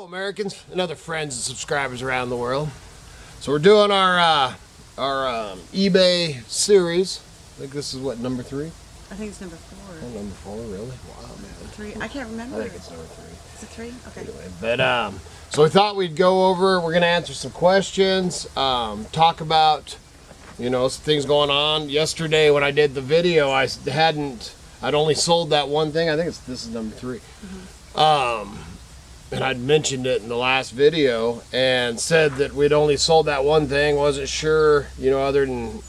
Americans and other friends and subscribers around the world. So we're doing our eBay series. I think this is what, number 3? I think it's number 4. Oh, number 4, really? Wow, man. 3? I can't remember. I think it's number 3. Is it 3? Okay. Anyway, but so we thought we'd go over. We're gonna answer some questions. Talk about, you know, some things going on. Yesterday when I did the video, I'd only sold that one thing. I think this is number 3. Mm-hmm. And I'd mentioned it in the last video and said that we'd only sold that one thing. Wasn't sure, you know, other than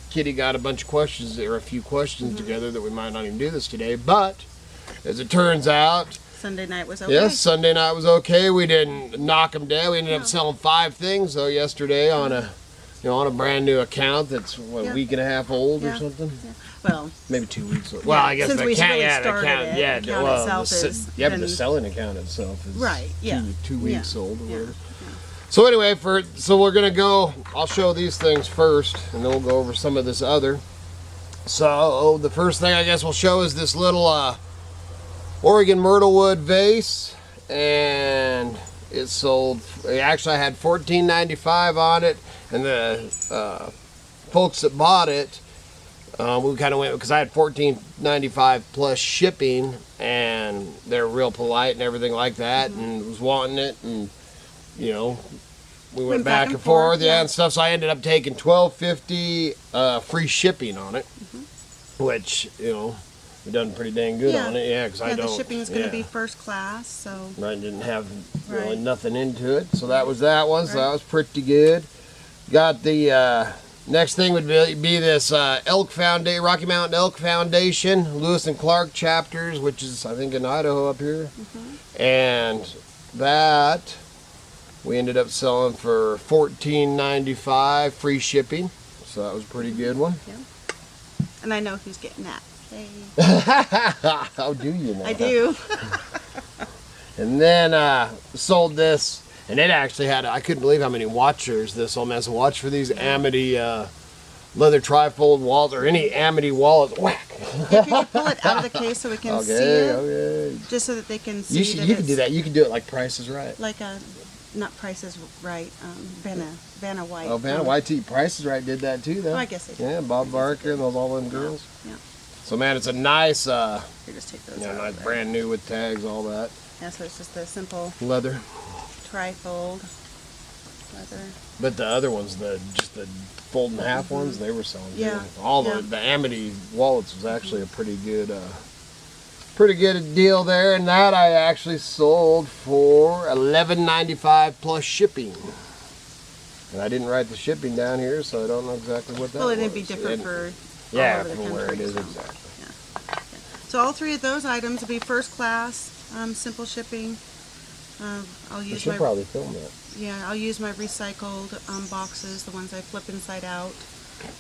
Kitty got a bunch of questions or a few questions together that we might not even do this today. But as it turns out, Sunday night was okay. yes, Sunday night was okay. We didn't knock them down. We ended up selling 5 things though yesterday on a, you know, on a brand new account that's what, a week and a half old or something. Yeah. Well, maybe 2 weeks old. Well, I guess the account, the account itself is, but the selling account itself is right. Yeah, 2 weeks old or whatever. Yeah. So anyway, so we're gonna go. I'll show these things first, and then we'll go over some of this other. So the first thing I guess we'll show is this little Oregon Myrtlewood vase, and it sold. Actually, I had $14.95 on it, and the folks that bought it. We kind of went because I had $14.95 plus shipping, and they're real polite and everything like that, and was wanting it, and you know, we went back and forth, and stuff. So I ended up taking $12.50 free shipping on it, which, you know, we done pretty dang good on it, because I don't. The shipping is going to be first class, so. I didn't have really nothing into it, so that was that one. So that was pretty good. Got the. Next thing would be this Rocky Mountain Elk Foundation, Lewis and Clark chapters, which is, I think, in Idaho up here. And that we ended up selling for $14.95 free shipping. So that was a pretty good one. Yeah. And I know who's getting that. Hey. How do you know? I do. And then sold this. And it actually had, I couldn't believe how many watchers this old man. So watch for these Amity leather trifold wallets or any Amity wallets. Whack! If you could pull it out of the case so we can see it. Okay. Just so that they can see you can do that. You can do it like Price is Right. Like not Price is Right, Vanna White. Oh, Vanna White too. Price is Right did that too, though. Oh, I guess they did. Yeah, Bob Barker and those all them girls. Yeah. So man, it's a nice, Here, just take those out nice brand new with tags, all that. Yeah, so it's just the simple leather. Trifold leather. But the other ones, just the fold in half ones, they were selling good. All the Amity wallets was actually a pretty good deal there, and that I actually sold for $11.95 plus shipping. And I didn't write the shipping down here, so I don't know exactly what that was. Well, it'd be different for all over the for country, where it is so. exactly. Yeah. So all 3 of those items will be first class, simple shipping. I'll use my probably film that. Yeah, I'll use my recycled boxes, the ones I flip inside out,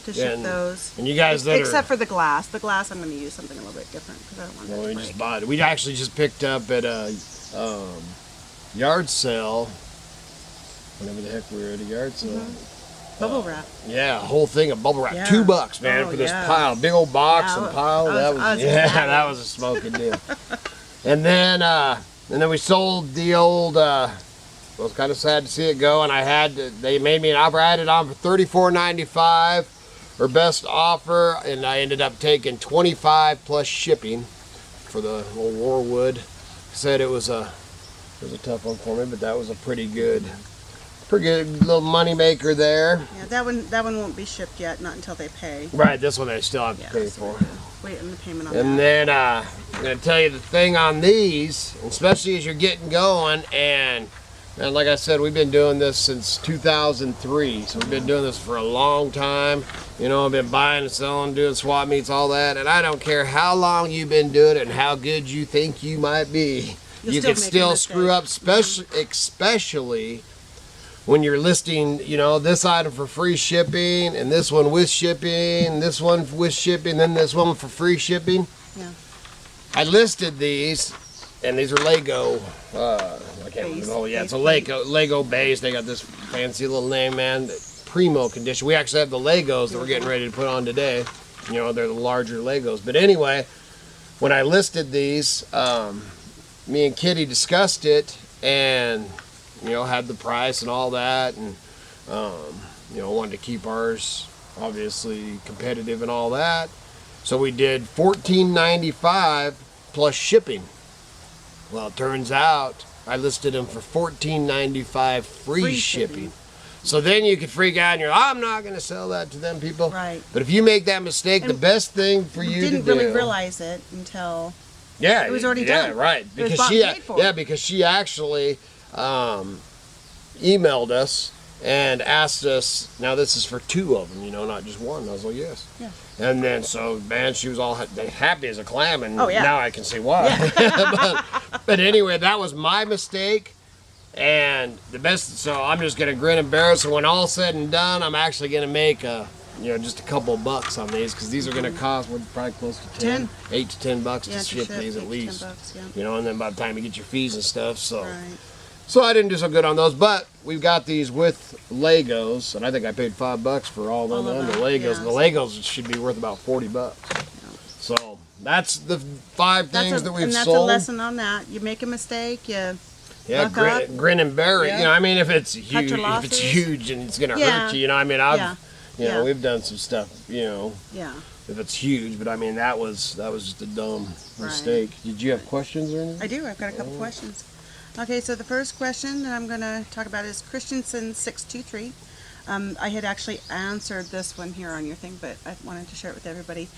to ship those. And you guys except for the glass. The glass I'm going to use something a little bit different because I don't want that to break. We just bought it. We actually just picked up at a yard sale. Whenever the heck we were at a yard sale. Bubble wrap. Yeah, a whole thing of bubble wrap. Yeah. $2, man, for this pile, big old box and pile. That was a smoking deal. And then we sold the old. I was kind of sad to see it go, and they made me an offer. I had it on for $34.95, or best offer, and I ended up taking $25 plus shipping for the old Warwood. Said it was a tough one for me, but that was a pretty good little money maker there. Yeah, that one won't be shipped yet, not until they pay. Right, this one they still have to pay for. Wait on the payment on that. And then I'm going to tell you the thing on these, especially as you're getting going, and like I said, we've been doing this since 2003, so we've been doing this for a long time. You know, I've been buying and selling, doing swap meets, all that, and I don't care how long you've been doing it and how good you think you might be. You can still screw up, especially when you're listing, you know, this item for free shipping, and this one with shipping, and this one with shipping, then this one for free shipping. Yeah. I listed these, and these are Lego. I can't remember. Oh yeah, it's a Lego base. They got this fancy little name, man. Primo condition. We actually have the Legos that we're getting ready to put on today. You know, they're the larger Legos. But anyway, when I listed these, me and Kitty discussed it, and had the price and all that, and wanted to keep ours obviously competitive and all that. So we did $14.95 plus shipping. Well, it turns out I listed them for $14.95 free shipping. So then you could freak out and you're, I'm not going to sell that to them people. Right. But if you make that mistake, the best thing for you to do. Didn't really realize it until it was already done. Yeah, right. Because because she actually emailed us and asked us, now this is for 2 of them, not just one. I was like, yes. Yeah. And then, so, man, she was all happy as a clam, and oh, yeah. now I can see why. Yeah. but anyway, that was my mistake. And the best, so I'm just going to grin and bear it. So when all's said and done, I'm actually going to make just a couple of bucks on these, because these are going to cost probably close to 10, 8 to 10 bucks to ship these at least. $10, yeah. And then by the time you get your fees and stuff, so. Right. So I didn't do so good on those, but we've got these with Legos, and I think I paid $5 for all them under Legos, yeah. and the Legos should be worth about $40. Yeah. So that's the 5 things that we've and that's sold. a lesson on that. You make a mistake, grin and bear it. Yeah. if it's huge, and it's gonna hurt you, we've done some stuff, Yeah. if it's huge, but that was just a dumb mistake. Did you have questions or anything? I do. I've got a couple questions. Okay, so the first question that I'm going to talk about is Christensen623. I had actually answered this one here on your thing, but I wanted to share it with everybody.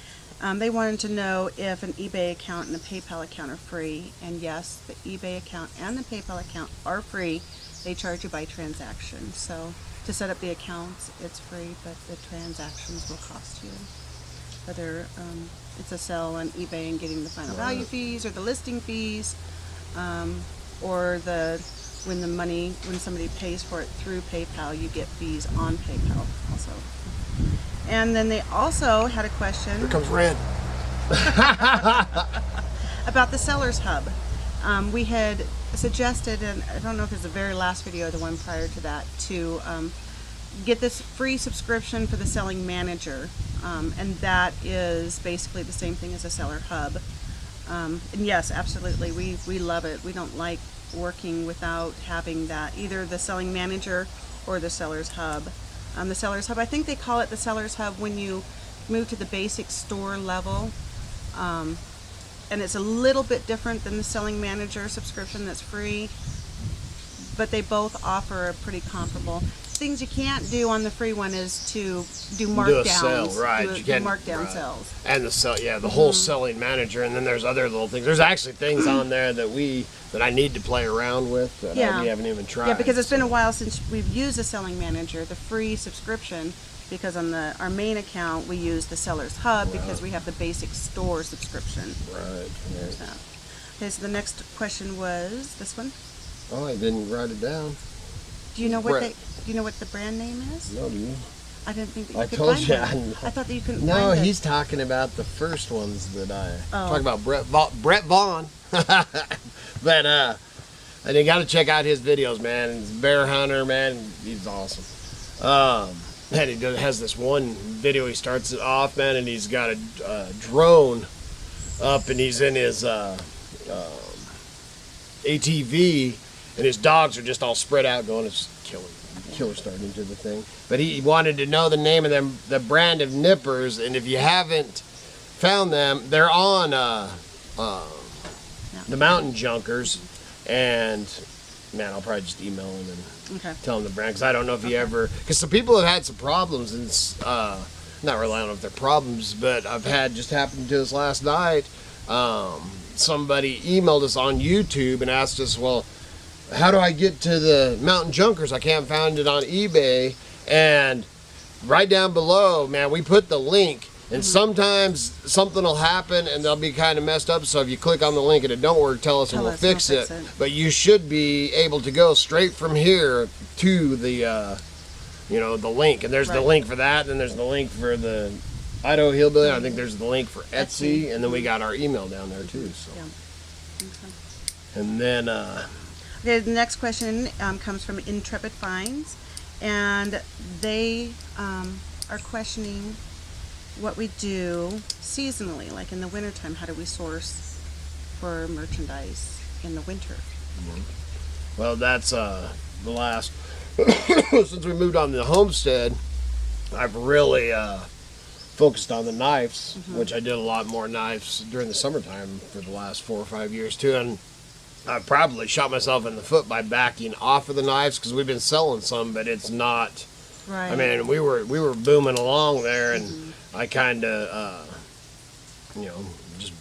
They wanted to know if an eBay account and a PayPal account are free, and yes, the eBay account and the PayPal account are free. They charge you by transaction, so to set up the accounts, it's free, but the transactions will cost you. Whether it's a sell on eBay and getting the final value fees or the listing fees, or when somebody pays for it through PayPal, you get fees on PayPal also. And then they also had a question. Here comes Red. About the Sellers Hub. We had suggested, and I don't know if it's the very last video or the one prior to that, to get this free subscription for the Selling Manager, and that is basically the same thing as a Seller Hub. And yes, absolutely, we love it. We don't like working without having that, either the Selling Manager or the Sellers Hub. The Sellers Hub, I think they call it the Sellers Hub when you move to the basic store level, and it's a little bit different than the Selling Manager subscription that's free, but they both offer a pretty comparable. Things you can't do on the free one is to do markdowns. Do a sale, right? Do markdown sales. And the whole Selling Manager, and then there's other little things. There's actually things on there that I need to play around with that we haven't even tried. Yeah, because it's been a while since we've used the Selling Manager, the free subscription, because on our main account we use the Sellers Hub because we have the basic store subscription. Right. Okay, so the next question was this one. Oh, I didn't write it down. Do you know what the brand name is? No, do you? I didn't think that you I could told find you. it. I thought that you couldn't No, find it. he's talking about the first ones that talking about Brett Vaughn. But and you got to check out his videos, man. He's a bear hunter, man. He's awesome. And he has this one video. He starts it off, man, and he's got a drone up, and he's in his ATV, and his dogs are just all spread out, going, it's killer starting into the thing. But he wanted to know the name of them, the brand of nippers, and if you haven't found them, they're on the Mountain Junkers, and man, I'll probably just email him and tell him the brand, because I don't know if he ever, because some people have had some problems, and not really, I don't know if they're problems, but I've had just happened to us last night. Somebody emailed us on YouTube and asked us, well, how do I get to the Mountain Junkers? I can't find it on eBay. And right down below, man, we put the link, and sometimes something will happen and they'll be kind of messed up. So if you click on the link and it don't work, tell us and we'll fix it. But you should be able to go straight from here to the the link. And there's the link for that, and there's the link for the Idaho Hillbilly. I think there's the link for Etsy, and then we got our email down there too. So. Yeah. Okay. And then okay, the next question comes from Intrepid Finds, and they are questioning what we do seasonally, like in the wintertime. How do we source for merchandise in the winter? Well, that's the last since we moved on to the homestead. I've really focused on the knives, which I did a lot more knives during the summertime for the last 4 or 5 years too, and I probably shot myself in the foot by backing off of the knives because we've been selling some, but it's not. Right. I mean, we were booming along there, and I kind of, just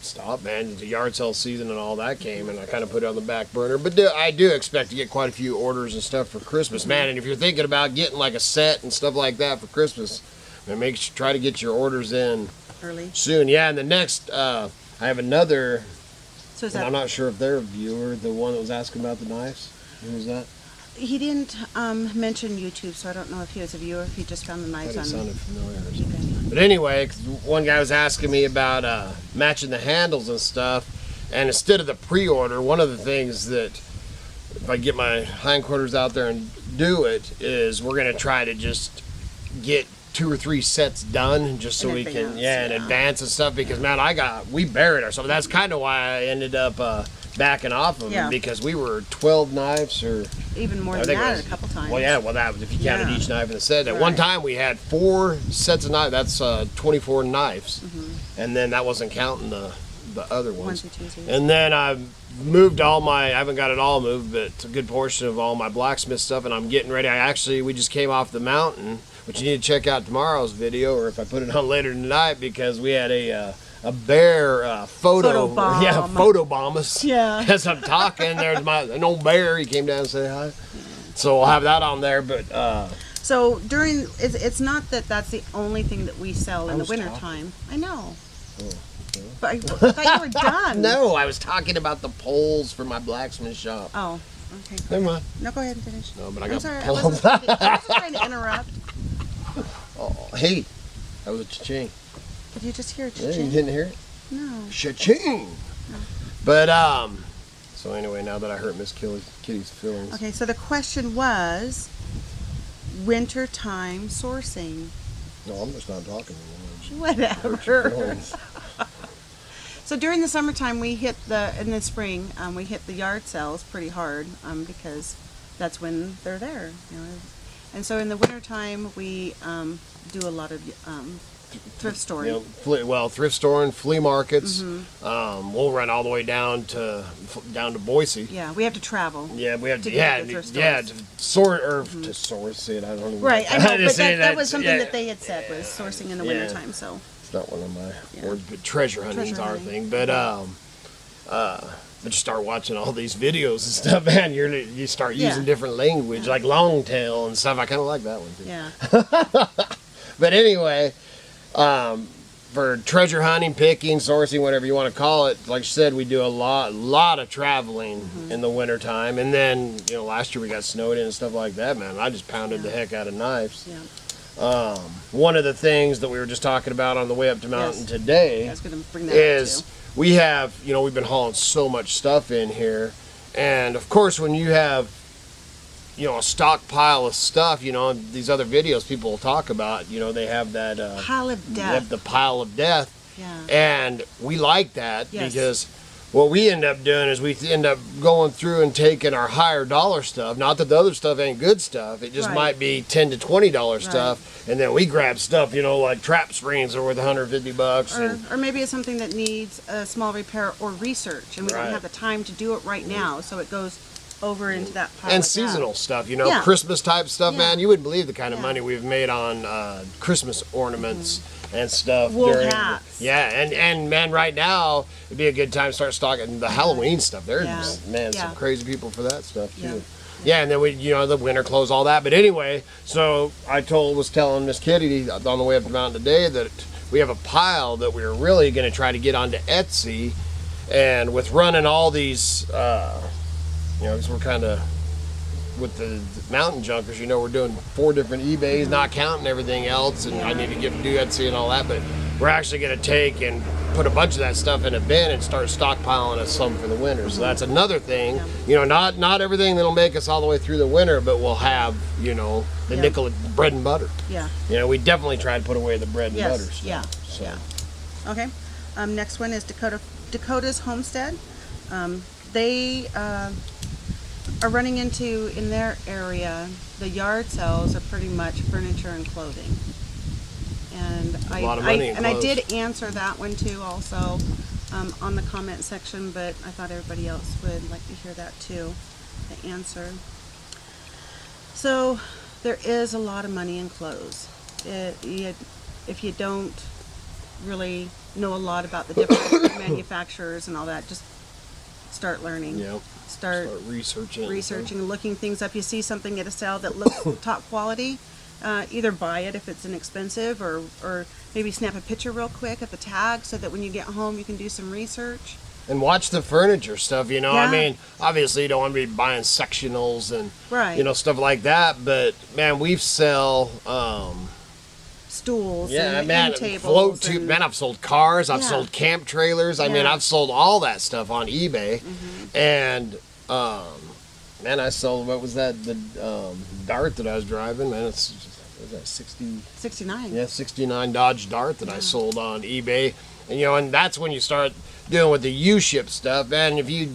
stopped, man. The yard sale season and all that came, and I kind of put it on the back burner. But I do expect to get quite a few orders and stuff for Christmas, man. And if you're thinking about getting like a set and stuff like that for Christmas, man, try to get your orders in early soon. Yeah, and the next, I have another. So is And that, I'm not sure if they're a viewer, the one that was asking about the knives. Who was that? he didn't mention YouTube, so I don't know if he was a viewer, if he just found the knives It on sounded familiar or something. eBay. But anyway, 'cause one guy was asking me about matching the handles and stuff, and instead of the pre-order, one of the things that, if I get my hindquarters out there and do it, is we're going to try to just get 2 or 3 sets done, just so In we can, advance, in yeah. advance and stuff, because man, we buried ourselves. That's kind of why I ended up backing off of them, Yeah. because we were 12 knives or Even more I than think it that was- a couple times. Well, yeah, that was if you counted Yeah. each knife in the set. At one Right. time, we had 4 sets of knives. That's 24 knives, and then that wasn't counting the other ones. Onesie, twosies. And then I moved I haven't got it all moved, but a good portion of all my blacksmith stuff, and I'm getting ready. We just came off the mountain, which you need to check out tomorrow's video, or if I put it on later tonight, because we had a bear photo Photobomb. yeah, photobomb us. Yeah. As I'm talking, there's an old bear. He came down and said hi. So we'll have that on there, but So it's not that that's the only thing that we sell in the was winter talking. time. I know. But I thought you were done. no, I was talking about the poles for my blacksmith shop. Oh, okay. Never mind. No, go ahead and finish. No, but I I'm got sorry. I poles. wasn't trying to interrupt. Oh, hey, that was a cha-ching. Did you just hear a Yeah, you cha-ching? didn't hear it? No. Cha-ching. But so anyway, now that I hurt Miss Kitty's feelings. Okay, so the question was wintertime sourcing. No, I'm just not talking anymore. Whatever. So during the summertime, in the spring, we hit the yard sales pretty hard because that's when they're there. And so in the wintertime, we do a lot of thrift storing. Thrift store and flea markets. We'll run all the way down to Boise. Yeah, we have to travel. Yeah, we have To to. get Yeah, to the thrift yeah, stores. to sort or to source it. I don't even. Right, I know, but say that was something yeah. that they had said was sourcing in the wintertime. So It's not one of my Yeah. words, but treasure hunting's Treasure our hunting. thing. But you start watching all these videos and stuff, man. You start using Yeah. different language, like long tail and stuff. I kind of like that one too. yeah, But anyway, for treasure hunting, picking, sourcing, whatever you want to call it, like I said, we do a lot of traveling in the wintertime. And then, last year we got snowed in and stuff like that, man. I just pounded the heck out of knives. yeah. One of the things that we were just talking about on the way up to mountain Yes. today I was going to bring that is up too. we have, we've been hauling so much stuff in here. And of course, when you have, a stockpile of stuff, these other videos people will talk about, they have that Pile of they have death. the pile of death. Yeah. And we like that Yes. because what we end up doing is we end up going through and taking our higher dollar stuff. Not that the other stuff ain't good stuff. It just Right. might be $10 to $20 stuff. And then we grab stuff, like trap springs are worth $150. And Or maybe it's something that needs a small repair or research, and we Right. don't have the time to do it right now, so it goes over into that pile. and of death. seasonal stuff, Yeah. Christmas type stuff, Yeah. man. You wouldn't believe the kind of Yeah. money we've made on Christmas ornaments and stuff. Wool during, hats. Yeah, and man, right now it'd be a good time to start stocking the Halloween stuff. There's Yeah. man, Yeah. some crazy people for that stuff too. Yeah. Yeah, and then we, the winter clothes, all that. But anyway, so I was telling Miss Kitty on the way up the mountain today that we have a pile that we're really going to try to get onto Etsy, and with running all these, because we're kind of with the mountain junkers, we're doing 4 different eBays, not counting everything else, and I need to do Etsy and all that, but we're actually going to take and put a bunch of that stuff in a bin and start stockpiling us some for the winter. So that's another thing, not everything that'll make us all the way through the winter, but we'll have, the nickel bread and butter. Yeah. We definitely try to put away the bread and Yes. butter stuff. Yeah. So. Yeah. Okay. Next one is Dakota's Homestead. They are running into in their area, the yard sales are pretty much furniture and clothing. And A lot of money in I clothes. did answer that one too also on the comment section, but I thought everybody else would like to hear that too, the answer. So there is a lot of money in clothes. If you don't really know a lot about the different manufacturers and all that, just start learning. Yep. Start researching, looking things up. You see something at a sale that looks top quality, either buy it if it's inexpensive, or maybe snap a picture real quick at the tag so that when you get home you can do some research. and watch the furniture stuff. You know, Yeah. I mean, obviously you don't want to be buying sectionals and Right. you know, stuff like that. But man, we sell. Stools Yeah, and man, end tables. float tube. and- Man, I've sold cars. I've Yeah. sold camp trailers. I mean, Yeah. I've sold all that stuff on eBay. And man, I sold, what was that? The Dart that I was driving. Man, it's was that 69. Yeah, 69 Dodge Dart that I sold on eBay. And you know, and that's when you start dealing with the U-ship stuff. And if you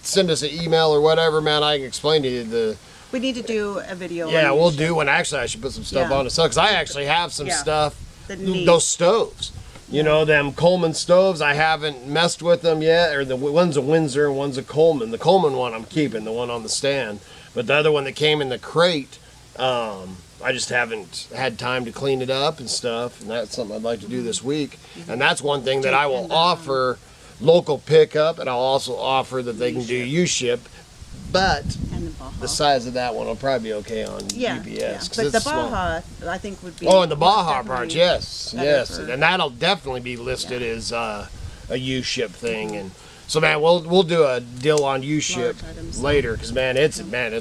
send us an email or whatever, man, I can explain to you the. We need to do a video. Yeah, on we'll each- do one. Actually, I should put some stuff Yeah. on the sale because I actually have some Yeah. stuff. that needs- Those stoves, you know, them Coleman stoves. I haven't messed with them yet. Or the one's a Windsor and one's a Coleman. The Coleman one I'm keeping, the one on the stand. But the other one that came in the crate, I just haven't had time to clean it up and stuff. And that's something I'd like to do this week. And that's one thing that I will And, offer local pickup, and I'll also offer that they can do U-ship. But and the Baja. the size of that one will probably be okay on yeah, UPS. yeah. 'cause But it's the small. Baja, I think, would be. Oh, and the most Baja definitely parts, yes, better yes, for- and that'll definitely be listed as a U-ship thing. And so, man, we'll do a deal on U-ship Large items. later because man, it's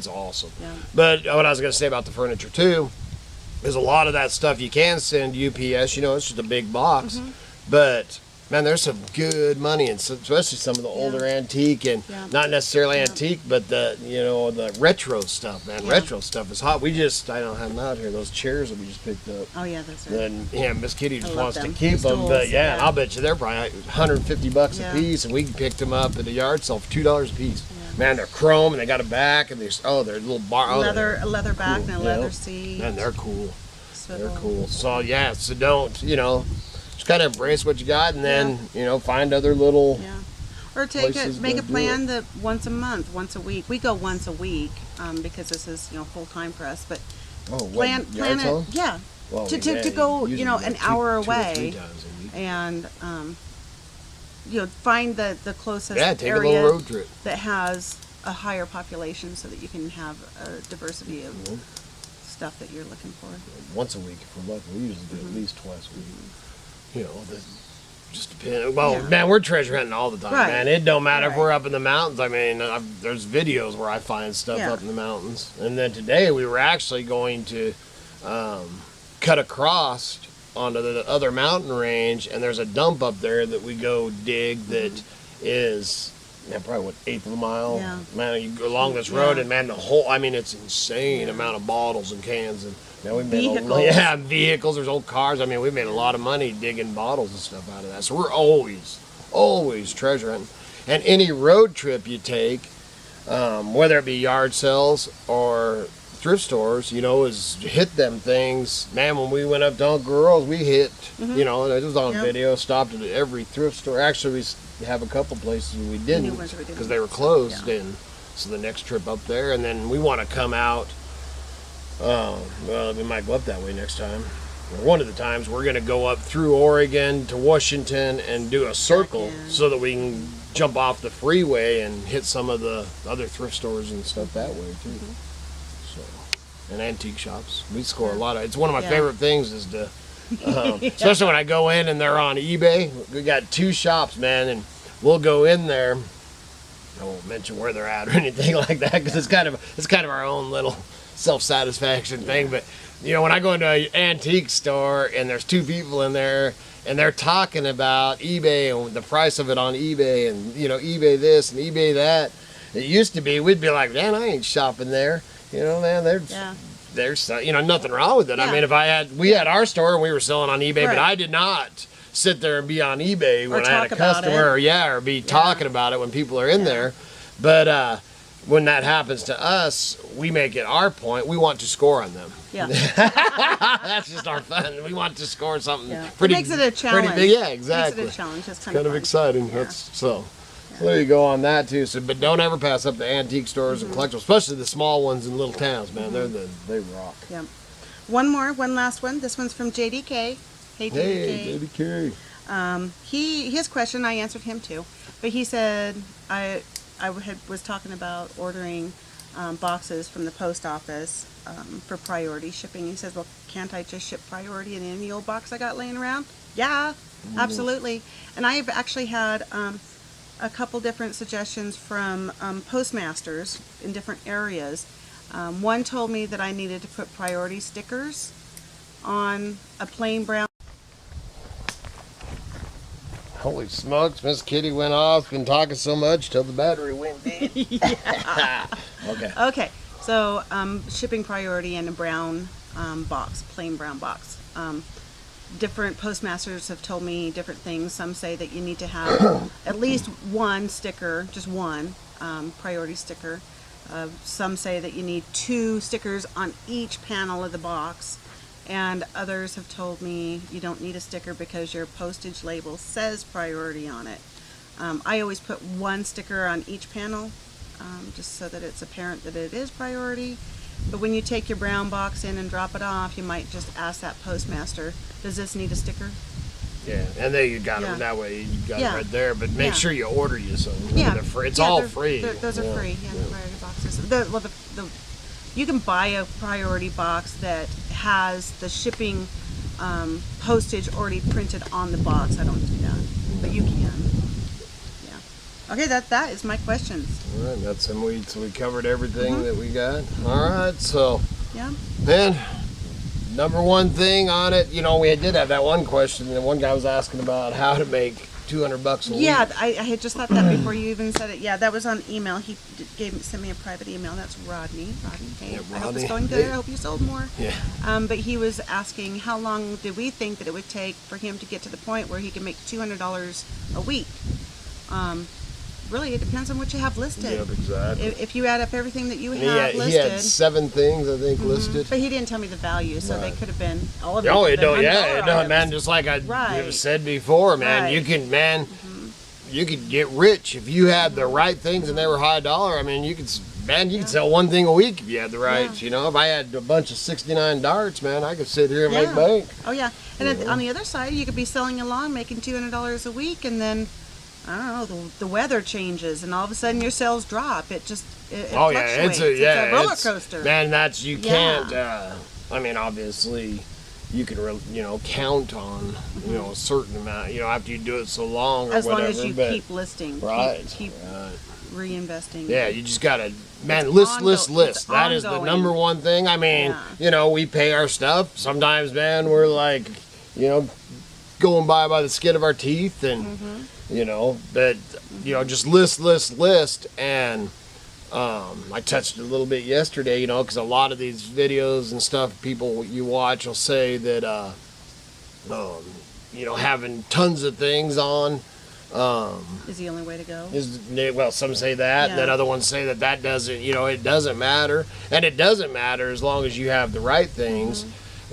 awesome. Yeah. But what I was gonna say about the furniture too is a lot of that stuff you can send UPS. You know, it's just a big box, Mm-hmm. but. Man, there's some good money, and especially some of the older antique and Yeah. not necessarily antique, but the the retro stuff. Man, Yeah. retro stuff is hot. I don't have them out here. Those chairs that we just picked up. Oh yeah, that's right. Then yeah, Miss Kitty just love wants to them. keep The them, but stools, yeah, yeah. I'll bet you they're probably $150 Yeah. a piece, and we picked them up at the yard sale for $2 a piece. Man, they're chrome and they got a back, and they're little bar. Oh, a leather back cool, and a yeah. leather seat. man, they're cool. swivel. They're cool. So yeah, so don't just kind of embrace what you got, and then find other little. Yeah. Or places make to a do plan that once a month, once a week. We go once a week because this is full time for us. But Oh, what, plan yard it. sale? Yeah. Well, to yeah, go usually an like hour two or away. 3 times a week. And find the closest Yeah, take a area little road trip. that has a higher population so that you can have a diversity of stuff that you're looking for. Once a week if we're lucky. We usually do Mm-hmm. at least twice a week. Just depends. Well, Yeah. man, we're treasure hunting all the time, Right. man. It don't matter if Right. we're up in the mountains. I mean, there's videos where I find stuff Yeah. up in the mountains. And then today we were actually going to cut across onto the other mountain range, and there's a dump up there that we go dig that is probably 1/8 of a mile. Yeah. Man, you go along this road, Yeah. and man, it's insane amount of bottles and cans and. Man, we made Vehicles. vehicles. There's old cars. I mean, we made a lot of money digging bottles and stuff out of that. So we're always treasure hunting. And any road trip you take, whether it be yard sales or thrift stores, is hit them things. Man, when we went up to Uncle Earl's, we hit, it was on Yep. video, stopped at every thrift store. Actually, we have a couple places we didn't ones we didn't. because they were closed. Yeah. And so the next trip up there, and then we want to come out. Well, we might go up that way next time. Or one of the times we're going to go up through Oregon to Washington and do a circle in. so that we can jump off the freeway and hit some of the other thrift stores and stuff that way too. So, and antique shops. We score a lot of. It's one of my Yeah. favorite things is to, especially when I go in and they're on eBay. We got 2 shops, man, and we'll go in there. I won't mention where they're at or anything like that because it's kind of our own little self-satisfaction thing. But when I go into an antique store and there's 2 people in there and they're talking about eBay and the price of it on eBay and eBay this and eBay that, it used to be we'd be like, man, I ain't shopping there. Man, there's nothing wrong with it. I Yeah. mean, if we had our store and we were selling on eBay, but Right. I did not sit there and be on eBay when I had a talk about customer, it. or be talking about it when people are in there. But when that happens to us, we make it our point. We want to score on them. Yeah. That's just our fun. We want to score something pretty. It makes it a challenge. Pretty big. Yeah, exactly. Makes it a challenge. It's kind of fun. exciting. Yeah. So there you go on that too. So, but don't ever pass up the antique stores and collectibles, especially the small ones in little towns, man. They rock. Yeah. One last one. This one's from JDK. Hey, JDK. Hey, JDK. His question, I answered him too, but he said was talking about ordering boxes from the post office for priority shipping. He says, well, can't I just ship priority in any old box I got laying around? Yeah, absolutely. And I've actually had a couple different suggestions from postmasters in different areas. One told me that I needed to put priority stickers on a plain brown. Holy smokes, Miss Kitty went off, been talking so much till the battery went dead. Okay, so shipping priority in a brown box, plain brown box. Different postmasters have told me different things. Some say that you need to have at least one sticker, just one priority sticker. Some say that you need 2 stickers on each panel of the box. And others have told me you don't need a sticker because your postage label says priority on it. I always put 1 sticker on each panel, just so that it's apparent that it is priority. But when you take your brown box in and drop it off, you might just ask that postmaster, does this need a sticker? Yeah, and then you got them that way. You got it right there, but make sure you order you some. They're free. It's all free. Those are free. Yeah, the priority boxes. You can buy a priority box that has the shipping postage already printed on the box. I don't do that, but you can. Yeah. Okay, that is my questions. All right, that's some weeds. So we covered everything that we got. All right, so yeah, man. Number one thing on it, we did have that one question, and one guy was asking about how to make $200 a week. Yeah, I had just thought that before you even said it. Yeah, that was on email. He sent me a private email. That's Rodney. Hey, yeah, Rodney. I hope it's going good. I hope you sold more. Yeah. But he was asking how long did we think that it would take for him to get to the point where he can make $200 a week. Really, it depends on what you have listed. Yep, exactly. If you add up everything that you have listed. He had 7 things, I think, listed. But he didn't tell me the value, so they could have been all of them. Oh, it don't, items. man. Just like I said before, man. You can, you could get rich if you had the right things and they were high dollar. I mean, you could sell one thing a week if you had the right. If I had a bunch of 69 darts, man, I could sit here and make bank. Oh yeah, and on the other side, you could be selling a lawn, making $200 a week, and then I don't know, the weather changes, and all of a sudden your sales drop. It fluctuates. It's a roller coaster. Man, you can't. I mean, obviously, you can count on a certain amount. After you do it so long, or as whatever, long as you keep listing, keep reinvesting. Yeah, you just gotta list. That is the number one thing. I mean, we pay our stuff. Sometimes, man, we're like, going by the skin of our teeth, and just list, and I touched it a little bit yesterday, because a lot of these videos and stuff people you watch will say that having tons of things on is the only way to go. Well, some say that, and then other ones say that doesn't, it doesn't matter, and it doesn't matter as long as you have the right things.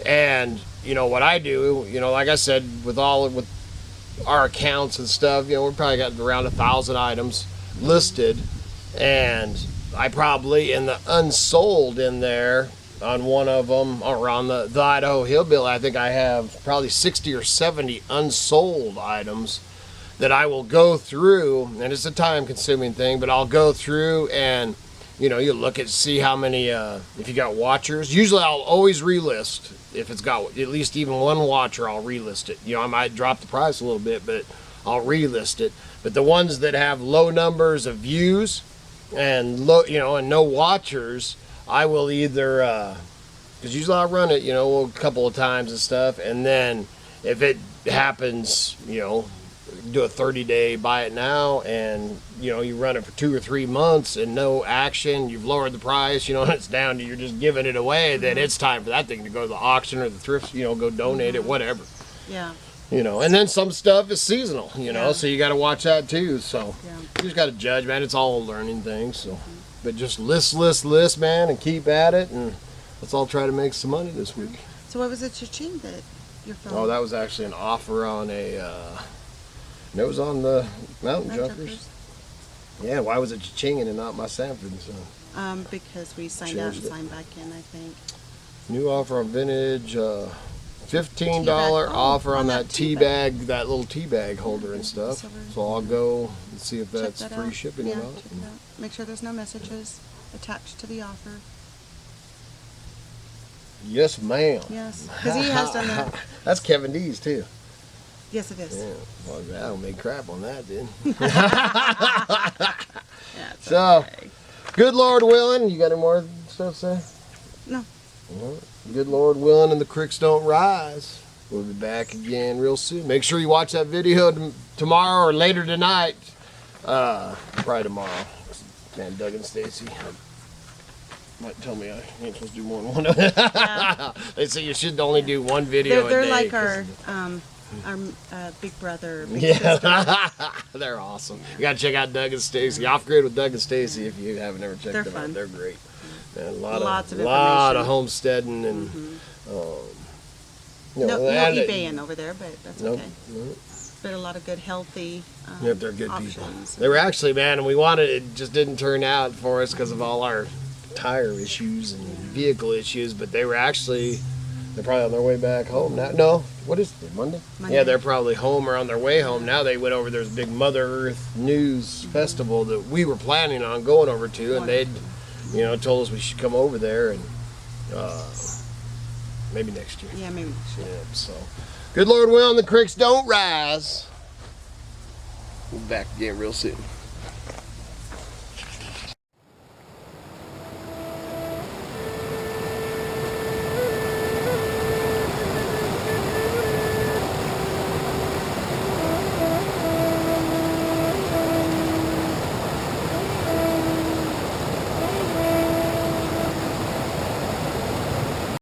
And what I do, like I said, with our accounts and stuff, we've probably got around 1,000 items listed, and I probably, in the unsold in there, on one of them, or on the Idaho Hillbilly, I think I have probably 60 or 70 unsold items that I will go through, and it's a time-consuming thing, but I'll go through and, you look at, see how many, if you got watchers. Usually I'll always relist. If it's got at least even one watcher, I'll relist it. I might drop the price a little bit, but I'll relist it. But the ones that have low numbers of views and and no watchers, I will either, because usually I'll run it, a couple of times and stuff, and then if it happens, do a 30-day buy it now, and you run it for 2 or 3 months and no action, you've lowered the price, and it's down to you're just giving it away, then it's time for that thing to go to the auction or the thrift, go donate it, whatever. Yeah. You know, and then some stuff is seasonal, you know, Yeah. so you got to watch that too. So Yeah. you just got to judge, man. It's all a learning thing. So, but just list, man, and keep at it, and let's all try to make some money this week. So what was it, cha-ching, that your phone? Oh, that was actually an offer on a. It was on the Mountain Jumpers. Yeah, why was it chinging and not my Sanford? So. Because we signed out and Changed it. signed back in, I think. New offer on vintage. $15 Tea bag. Oh, offer on on that that tea tea bag, that little tea bag holder and stuff. Silver. So I'll go and see if Check that's that free out. shipping Yeah, or not. check it out. Make sure there's no messages attached to the offer. Yes, ma'am. Yes, because he has done that. That's Kevin D's too. Yes, it is. Yeah, well, I don't make crap on that, then. Yeah, it's So, okay. good Lord willing, you got any more stuff to say? No. Well, good Lord willing, and the creeks don't rise. We'll be back again real soon. Make sure you watch that video tomorrow or later tonight. Probably tomorrow. Man, Doug and Stacy might tell me I ain't supposed to do more than one. Yeah. They say you should only do one video They're a day. like 'cause- our big brother, big Yeah, sister. they're awesome. You gotta check out Doug and Stacy. Off Grid with Doug and Stacy if you haven't ever checked They're them fun. out. They're great. And Lots of lot of information. homesteading and you know, No and eBaying over there, but that's Nope. okay. Nope. But a lot of good, healthy Yep, they're good people. options. They were actually, man, and we wanted it, just didn't turn out for us because of all our tire issues and vehicle issues. But they were actually, they're probably on their way back home now. No, what is it, Monday? Monday. Yeah, they're probably home or on their way home now. They went over. There's a big Mother Earth News festival that we were planning on going over to, and they'd, told us we should come over there and maybe next year. Yeah, maybe. Yeah, so good Lord willing, the creeks don't rise. We'll be back again real soon.